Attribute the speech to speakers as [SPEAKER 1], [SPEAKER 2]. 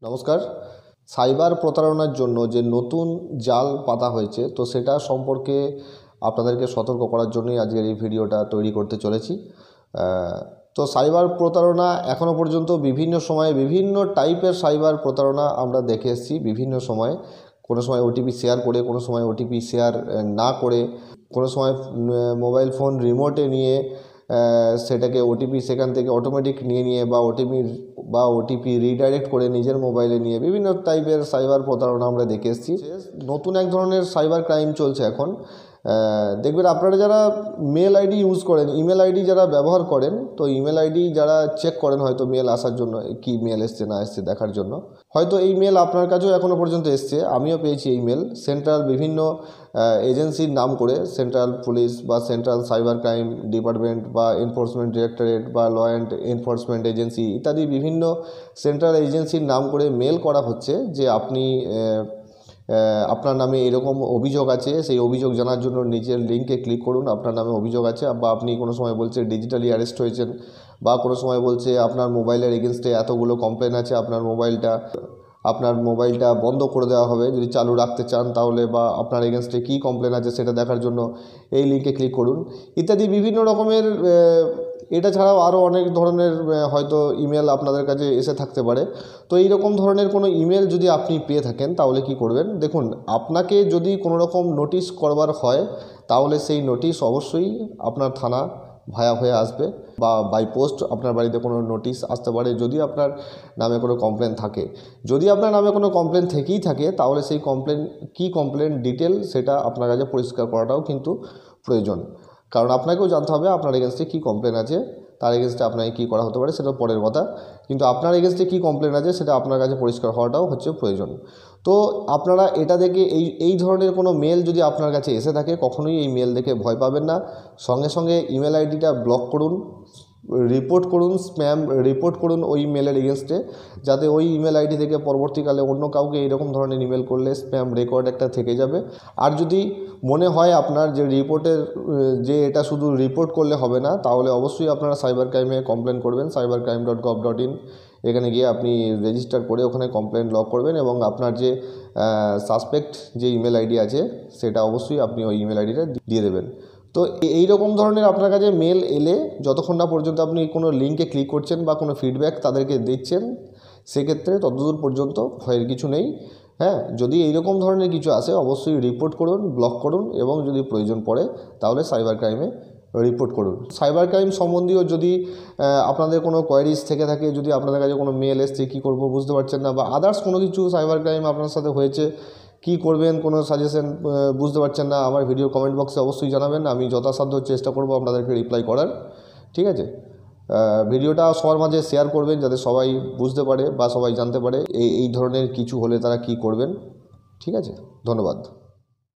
[SPEAKER 1] নমস্কার। সাইবার প্রতারণার জন্য যে নতুন জাল পাতা হয়েছে তো সেটা সম্পর্কে আপনাদেরকে সতর্ক করার জন্যই আজকের এই ভিডিওটা তৈরি করতে চলেছি। তো সাইবার প্রতারণা এখনও পর্যন্ত বিভিন্ন সময়ে বিভিন্ন টাইপের সাইবার প্রতারণা আমরা দেখে এসেছি। বিভিন্ন সময়ে কোনো সময় ওটিপি শেয়ার করে, কোনো সময় ওটিপি শেয়ার না করে, কোনো সময় মোবাইল ফোন রিমোটে নিয়ে সেটাকে ওটিপি সেখান থেকে অটোমেটিক নিয়ে বা ওটিপি রিডাইরেক্ট করে নিজের মোবাইলে নিয়ে বিভিন্ন টাইপের সাইবার প্রতারণা আমরা দেখে এসেছি। নতুন এক ধরনের সাইবার ক্রাইম চলছে এখন। দেখবেন আপনারা যারা মেল আইডি ইউজ করেন, ইমেল আইডি যারা ব্যবহার করেন, তো ইমেল আইডি যারা চেক করেন হয়তো মেল আসার জন্য, কি মেল এসছে না এসছে দেখার জন্য, হয়তো এই মেল আপনার কাছেও এখনও পর্যন্ত এসছে। আমিও পেয়েছি এই মেল। সেন্ট্রাল বিভিন্ন এজেন্সির নাম করে, সেন্ট্রাল পুলিশ বা সেন্ট্রাল সাইবার ক্রাইম ডিপার্টমেন্ট বা এনফোর্সমেন্ট ডিরেক্টরেট বা ল অ্যান্ড এনফোর্সমেন্ট এজেন্সি ইত্যাদি বিভিন্ন সেন্ট্রাল এজেন্সির নাম করে মেল করা হচ্ছে যে আপনার নামে এরকম অভিযোগ আছে, সেই অভিযোগ জানার জন্য নিচের লিঙ্কে ক্লিক করুন। আপনার নামে অভিযোগ আছে, বা আপনি কোনো সময় বলছে ডিজিটালি অ্যারেস্ট হয়েছেন, বা কোনো সময় বলছে আপনার মোবাইলের এগেনস্টে এতগুলো কমপ্লেন আছে, আপনার মোবাইলটা বন্ধ করে দেওয়া হবে যদি চালু রাখতে চান তাহলে, বা আপনার এগেনস্টে কী কমপ্লেন আছে সেটা দেখার জন্য এই লিঙ্কে ক্লিক করুন ইত্যাদি বিভিন্ন রকমের। এটা ছাড়াও আরও অনেক ধরনের হয়তো ইমেল আপনাদের কাছে এসে থাকতে পারে। তো এই রকম ধরনের কোনো ইমেল যদি আপনি পেয়ে থাকেন তাহলে কি করবেন, দেখুন, আপনাকে যদি কোনো রকম নোটিশ করবার হয় তাহলে সেই নোটিশ অবশ্যই আপনার থানা ভায়া হয়ে আসবে, বা বাই পোস্ট আপনার বাড়িতে কোনো নোটিশ আসতে পারে যদি আপনার নামে কোনো কমপ্লেন থাকে। যদি আপনার নামে কোনো কমপ্লেন থেকেই থাকে তাহলে সেই কমপ্লেন ডিটেল সেটা আপনার কাছে পরিষ্কার করাটাও কিন্তু প্রয়োজন। কারণ আপনাকেও জানতে হবে আপনার এগেনস্টে কী কমপ্লেন আছে, তার এগেনস্টে আপনাকে কী করা হতে পারে সেটা পরের কথা, কিন্তু আপনার এগেনস্টে কী কমপ্লেন আছে সেটা আপনার কাছে পরিষ্কার হওয়াটাও হচ্ছে প্রয়োজন। তো আপনারা এটা দেখে এই ধরনের কোনো মেল যদি আপনার কাছে এসে থাকে কখনোই এই মেল দেখে ভয় পাবেন না। সঙ্গে সঙ্গে ইমেল আইডিটা ব্লক করুন, রিপোর্ট করুন, স্প্যাম রিপোর্ট করুন ওই মেলের এগেনস্টে, যাতে ওই ইমেল আইডি থেকে পরবর্তীকালে অন্য কাউকে এইরকম ধরনের ইমেল করলে স্প্যাম রেকর্ড একটা থেকে যাবে। আর যদি মনে হয় আপনার যে এটা শুধু রিপোর্ট করলে হবে না, তাহলে অবশ্যই আপনারা সাইবার ক্রাইমে কমপ্লেন করবেন। cybercrime.gov.in এখানে গিয়ে আপনি রেজিস্টার করে ওখানে কমপ্লেন লগ করবেন, এবং আপনার যে সাসপেক্ট যে ইমেল আইডি আছে সেটা অবশ্যই আপনি ওই ইমেল আইডিটা দিয়ে দেবেন। তো এই রকম ধরনের আপনার কাছে মেল এলে যতক্ষণ না পর্যন্ত আপনি কোনো লিঙ্কে ক্লিক করছেন বা কোনো ফিডব্যাক তাদেরকে দিচ্ছেন, সেক্ষেত্রে ততদূর পর্যন্ত ভয়ের কিছু নেই। হ্যাঁ, যদি এইরকম ধরনের কিছু আসে অবশ্যই রিপোর্ট করুন, ব্লক করুন, এবং যদি প্রয়োজন পড়ে তাহলে সাইবার ক্রাইমে রিপোর্ট করুন। সাইবার ক্রাইম সম্বন্ধীয় যদি আপনাদের কোনো কোয়ারিজ থেকে থাকে, যদি আপনাদের কাছে কোনো মেল এসছে কী করবো বুঝতে পারছেন না, বা আদার্স কোনো কিছু সাইবার ক্রাইম আপনার সাথে হয়েছে, কী করবেন কোনো সাজেশন বুঝতে পারছেন না, আমার ভিডিও কমেন্ট বক্সে অবশ্যই জানাবেন। আমি যথাসাধ্য চেষ্টা করব আপনাদেরকে রিপ্লাই করার। ঠিক আছে, ভিডিওটা সবার মাঝে শেয়ার করবেন যাতে সবাই বুঝতে পারে বা সবাই জানতে পারে এই ধরনের কিছু হলে তারা কি করবেন। ঠিক আছে, ধন্যবাদ।